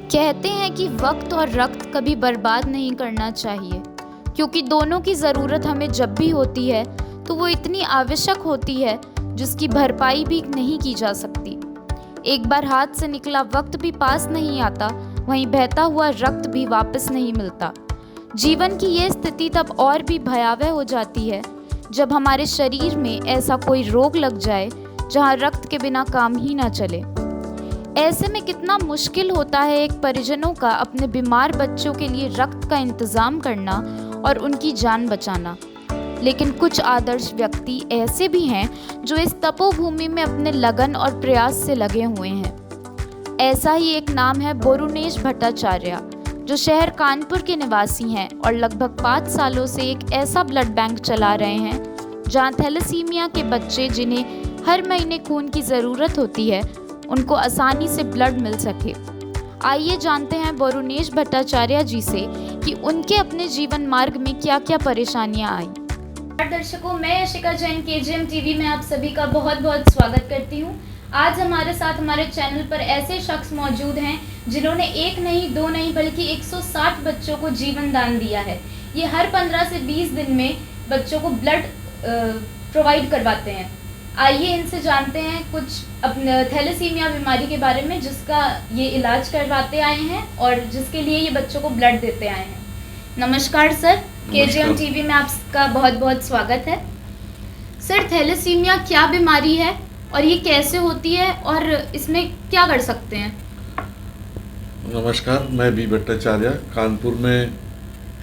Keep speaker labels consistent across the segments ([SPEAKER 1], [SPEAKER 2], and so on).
[SPEAKER 1] कहते हैं कि वक्त और रक्त कभी बर्बाद नहीं करना चाहिए, क्योंकि दोनों की ज़रूरत हमें जब भी होती है तो वो इतनी आवश्यक होती है जिसकी भरपाई भी नहीं की जा सकती। एक बार हाथ से निकला वक्त भी पास नहीं आता, वहीं बहता हुआ रक्त भी वापस नहीं मिलता। जीवन की ये स्थिति तब और भी भयावह हो जाती है जब हमारे शरीर में ऐसा कोई रोग लग जाए जहाँ रक्त के बिना काम ही ना चले। ऐसे में कितना मुश्किल होता है एक परिजनों का अपने बीमार बच्चों के लिए रक्त का इंतज़ाम करना और उनकी जान बचाना। लेकिन कुछ आदर्श व्यक्ति ऐसे भी हैं जो इस तपोभूमि में अपने लगन और प्रयास से लगे हुए हैं। ऐसा ही एक नाम है बोरुनेश भट्टाचार्य, जो शहर कानपुर के निवासी हैं और लगभग 5 सालों से एक ऐसा ब्लड बैंक चला रहे हैं जहां थैलेसीमिया के बच्चे, जिन्हें हर महीने खून की ज़रूरत होती है, उनको आसानी से ब्लड मिल सके। आइए जानते हैं बोरुनेश भट्टाचार्य जी से कि उनके अपने जीवन मार्ग में क्या क्या परेशानियां आई। दर्शकों, मैं यशिका जैन केजीएम टीवी में आप सभी का बहुत बहुत स्वागत करती हूं। आज हमारे साथ हमारे चैनल पर ऐसे शख्स मौजूद हैं जिन्होंने एक नहीं, दो नहीं, बल्कि 160 बच्चों को जीवन दान दिया है। ये हर 15 से 20 दिन में बच्चों को ब्लड प्रोवाइड करवाते हैं। आइए इनसे जानते हैं कुछ अपने थैलेसीमिया बीमारी के बारे में, जिसका ये इलाज करवाते आए हैं और जिसके लिए ये बच्चों को ब्लड देते आए हैं। नमस्कार सर, केजीएम टीवी में आपका बहुत बहुत स्वागत है। सर, थैलेसीमिया क्या बीमारी है और ये कैसे होती है और इसमें क्या कर सकते हैं?
[SPEAKER 2] नमस्कार, मैं बी भट्टाचार्य। कानपुर में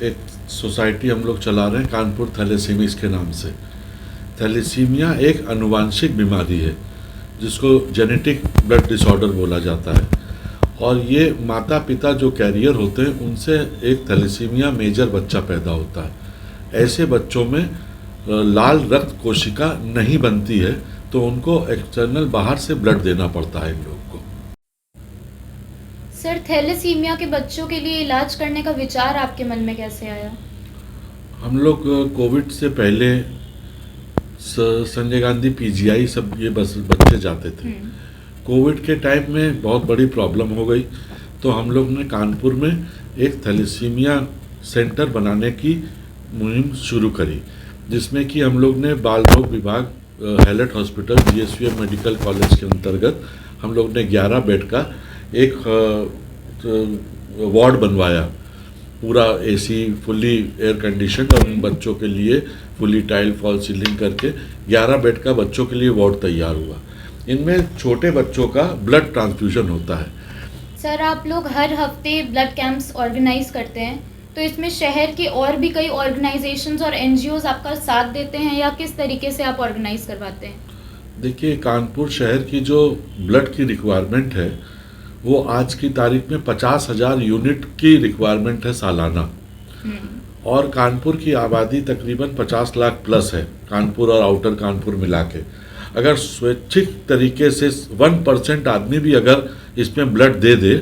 [SPEAKER 2] एक सोसाइटी हम लोग चला रहे हैं, कानपुर थैलेसीमिया के नाम से। थैलेसीमिया एक आनुवांशिक बीमारी है जिसको जेनेटिक ब्लड डिसऑर्डर बोला जाता है, और ये माता पिता जो कैरियर होते हैं उनसे एक थैलेसीमिया मेजर बच्चा पैदा होता है। ऐसे बच्चों में लाल रक्त कोशिका नहीं बनती है, तो उनको एक्सटर्नल बाहर से ब्लड देना पड़ता है इन लोगों को।
[SPEAKER 1] सर, थैलेसीमिया के बच्चों के लिए इलाज करने का विचार आपके मन में कैसे आया?
[SPEAKER 2] हम लोग कोविड से पहले संजय गांधी पीजीआई सब ये बस बच्चे जाते थे। कोविड के टाइम में बहुत बड़ी प्रॉब्लम हो गई, तो हम लोग ने कानपुर में एक थैलेसीमिया सेंटर बनाने की मुहिम शुरू करी, जिसमें कि हम लोग ने बाल रोग विभाग Hallett hospital GSVM medical college के अंतर्गत हम लोग ने 11 बेड का एक वार्ड बनवाया, पूरा एसी फुल्ली एयर कंडीशन, और उन बच्चों के लिए फुल्ली टाइल फॉल सीलिंग करके 11 बेड का बच्चों के लिए वार्ड तैयार हुआ। इनमें छोटे बच्चों का ब्लड ट्रांसफ्यूजन होता है।
[SPEAKER 1] सर, आप लोग हर हफ्ते ब्लड कैंप्स ऑर्गेनाइज करते हैं, तो इसमें शहर के और भी कई ऑर्गेनाइजेशंस और एनजीओज आपका साथ देते हैं, या किस तरीके से आप ऑर्गेनाइज करवाते हैं? देखिए,
[SPEAKER 2] कानपुर शहर की जो ब्लड की रिक्वायरमेंट है वो आज की तारीख में 50,000 यूनिट की रिक्वायरमेंट है सालाना, और कानपुर की आबादी तकरीबन 50 लाख प्लस है, कानपुर और आउटर कानपुर मिला के। अगर स्वैच्छिक तरीके से 1% आदमी भी अगर इसमें ब्लड दे दे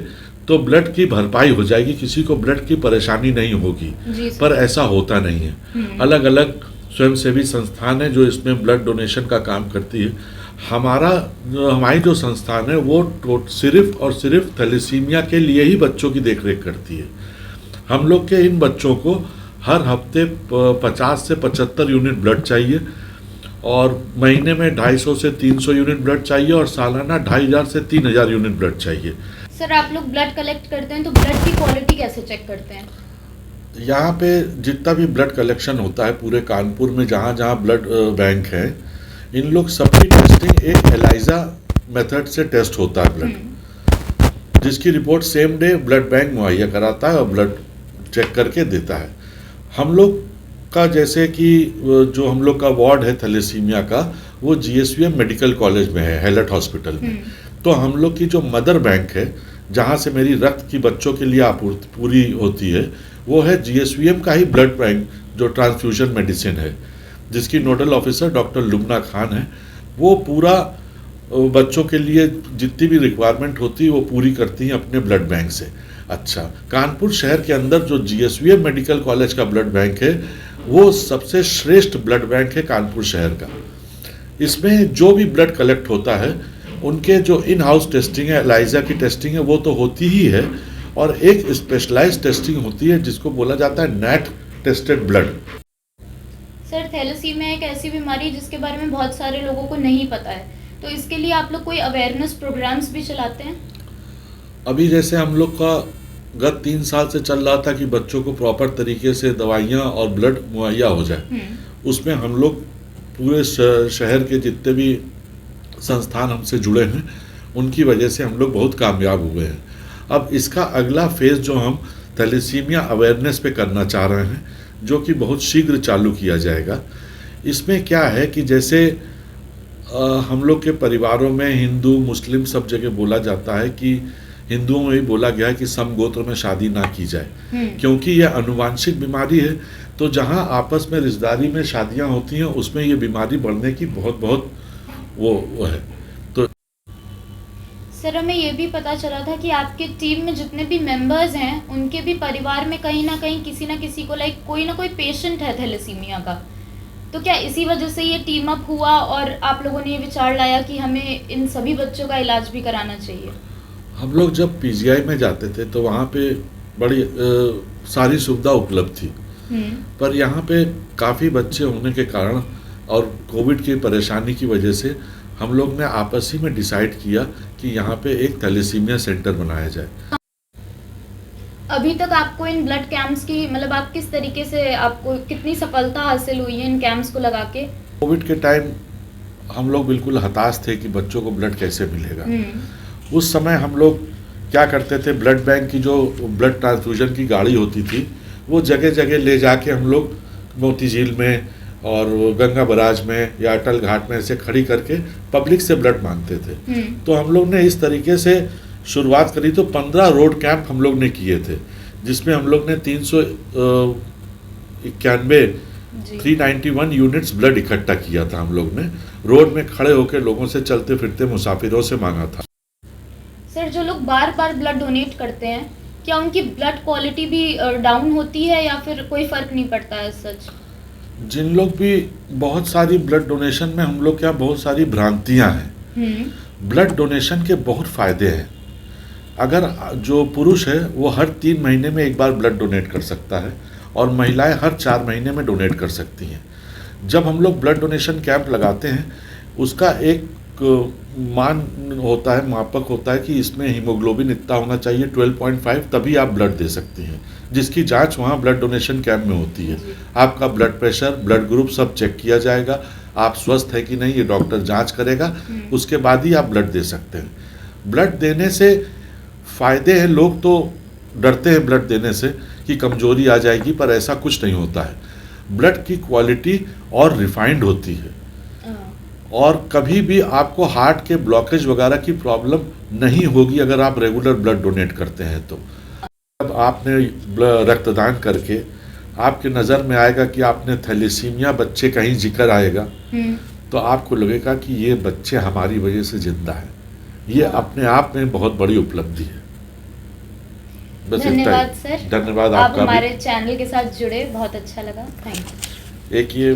[SPEAKER 2] तो ब्लड की भरपाई हो जाएगी, किसी को ब्लड की परेशानी नहीं होगी। पर ऐसा होता नहीं है। अलग अलग स्वयंसेवी संस्थान है जो इसमें ब्लड डोनेशन का काम करती है। हमारी जो संस्थान है वो सिर्फ और सिर्फ थैलेसीमिया के लिए ही बच्चों की देखरेख करती है। हम लोग के इन बच्चों को हर हफ्ते 50 से 75 यूनिट ब्लड चाहिए, और महीने में 250 से 300 यूनिट ब्लड चाहिए, और सालाना 2500 से 3000 यूनिट ब्लड चाहिए।
[SPEAKER 1] सर, आप लोग ब्लड कलेक्ट करते हैं तो ब्लड की क्वालिटी कैसे चेक करते हैं?
[SPEAKER 2] यहाँ पे जितना भी ब्लड कलेक्शन होता है पूरे कानपुर में, जहाँ जहाँ ब्लड बैंक है, इन लोग सबकी टेस्टिंग एक एलाइजा मेथड से टेस्ट होता है ब्लड, जिसकी report same day blood bank मुहैया कराता है और ब्लड चेक करके देता है। हम लोग का जैसे कि जो हम लोग का वार्ड है थैलेसीमिया का, वो जीएसवीएम मेडिकल कॉलेज में है, हैलेट हॉस्पिटल में। तो हम लोग की जो मदर बैंक है, जहाँ से मेरी रक्त की बच्चों के लिए आपूर्ति पूरी होती है, वो है जीएसवीएम का ही ब्लड बैंक, जो ट्रांसफ्यूजन मेडिसिन है, जिसकी nodal officer doctor Lubna Khan है। वो पूरा बच्चों के लिए जितनी भी रिक्वायरमेंट होती है वो पूरी करती हैं अपने ब्लड बैंक से। अच्छा, कानपुर शहर के अंदर जो जीएसवीएम मेडिकल कॉलेज का ब्लड बैंक है वो सबसे श्रेष्ठ ब्लड बैंक है कानपुर शहर का। इसमें जो भी ब्लड कलेक्ट होता है उनके जो इन हाउस टेस्टिंग है, एलाइजा की टेस्टिंग है, वो तो होती ही है, और एक स्पेशलाइज्ड टेस्टिंग होती है जिसको बोला जाता है NAT tested blood.
[SPEAKER 1] Sir thalassaemia एक ऐसी बीमारी है जिसके बारे में बहुत सारे लोगों को नहीं पता है, तो इसके लिए आप लोग कोई अवेयरनेस प्रोग्राम्स भी चलाते हैं?
[SPEAKER 2] अभी जैसे हम लोग का गत 3 साल से चल रहा था कि बच्चों को प्रॉपर तरीके से दवाइयाँ और ब्लड मुहैया हो जाए, उसमें हम लोग पूरे शहर के जितने भी संस्थान हमसे जुड़े हैं उनकी वजह से हम लोग बहुत कामयाब हुए हैं। अब इसका अगला फेज़ जो हम थैलेसीमिया अवेयरनेस पे करना चाह रहे हैं, जो कि बहुत शीघ्र चालू किया जाएगा। इसमें क्या है कि जैसे हम लोग के परिवारों में हिंदू मुस्लिम सब जगह बोला जाता है कि हिंदुओं में भी बोला गया है कि समगोत्र में शादी ना की जाए, क्योंकि यह अनुवांशिक बीमारी है। तो जहाँ आपस में रिश्तेदारी में शादियाँ होती हैं उसमें ये बीमारी बढ़ने की बहुत वो है। तो
[SPEAKER 1] सर हमें ये भी पता चला था कि आपके टीम में जितने भी मेंबर्स हैं उनके भी परिवार में कहीं ना कहीं किसी ना किसी को कोई ना कोई पेशेंट है थैलेसीमिया का, तो क्या इसी वजह से ये टीम अप हुआ और आप लोगों ने ये विचार लाया कि हमें इन सभी बच्चों का इलाज भी कराना चाहिए?
[SPEAKER 2] हम लोग जब पीजीआई में जाते थे तो वहाँ पे बड़ी सारी सुविधा उपलब्ध थी, पर यहाँ पे काफ़ी बच्चे होने के कारण और कोविड की परेशानी की वजह से हम लोग ने आपस ही में डिसाइड किया कि यहाँ पे एक थैलेसीमिया सेंटर बनाया जाए।
[SPEAKER 1] अभी तक आपको इन ब्लड कैंप्स की मतलब आप किस तरीके से, आपको कितनी सफलता हासिल हुई है इन कैंप्स को लगा के?
[SPEAKER 2] कोविड के टाइम हम लोग बिल्कुल हताश थे कि बच्चों को ब्लड कैसे मिलेगा। उस समय हम लोग क्या करते थे, ब्लड बैंक की जो ब्लड ट्रांसफ्यूजन की गाड़ी होती थी वो जगह जगह ले जाके हम लोग मोती झील में और गंगा बराज में या अटल घाट में ऐसे खड़ी करके पब्लिक से ब्लड मांगते थे। तो हम लोग ने इस तरीके से शुरुआत करी। तो 15 रोड कैंप हम लोग ने किए थे, जिसमें हम लोग ने 391 यूनिट्स ब्लड इकट्ठा किया था। हम लोग ने रोड में खड़े होकर लोगों से, चलते फिरते मुसाफिरों से मांगा था।
[SPEAKER 1] सर जो लोग बार बार ब्लड डोनेट करते हैं, क्या उनकी ब्लड क्वालिटी भी डाउन होती है या फिर कोई फर्क नहीं पड़ता है? सच
[SPEAKER 2] जिन लोग भी बहुत सारी ब्लड डोनेशन में हम लोग क्या बहुत सारी भ्रांतियां हैं। ब्लड डोनेशन के बहुत फ़ायदे हैं। अगर जो पुरुष है वो हर 3 महीने में एक बार ब्लड डोनेट कर सकता है और महिलाएं हर 4 महीने में डोनेट कर सकती हैं। जब हम लोग ब्लड डोनेशन कैंप लगाते हैं उसका एक मान होता है, मापक होता है कि इसमें हीमोग्लोबिन इतना होना चाहिए 12.5, तभी आप ब्लड दे सकती हैं, जिसकी जांच वहाँ ब्लड डोनेशन कैंप में होती है। आपका ब्लड प्रेशर, ब्लड ग्रुप सब चेक किया जाएगा, आप स्वस्थ है कि नहीं ये डॉक्टर जांच करेगा, उसके बाद ही आप ब्लड दे सकते हैं। ब्लड देने से फ़ायदे हैं। लोग तो डरते हैं ब्लड देने से कि कमजोरी आ जाएगी, पर ऐसा कुछ नहीं होता है। ब्लड की क्वालिटी और रिफाइंड होती है और कभी भी आपको हार्ट के ब्लॉकेज वगैरह की प्रॉब्लम नहीं होगी अगर आप रेगुलर ब्लड डोनेट करते हैं। तो जब आपने रक्तदान करके आपके नज़र में आएगा कि आपने थैलेसीमिया बच्चे कहीं जिक्र आएगा तो आपको लगेगा कि ये बच्चे हमारी वजह से जिंदा हैं। ये अपने आप में बहुत बड़ी उपलब्धि है। बस
[SPEAKER 1] धन्यवाद सर,
[SPEAKER 2] धन्यवाद
[SPEAKER 1] आप
[SPEAKER 2] आपका
[SPEAKER 1] हमारे चैनल के साथ जुड़े, बहुत अच्छा लगा, थैंक यू।
[SPEAKER 2] एक ये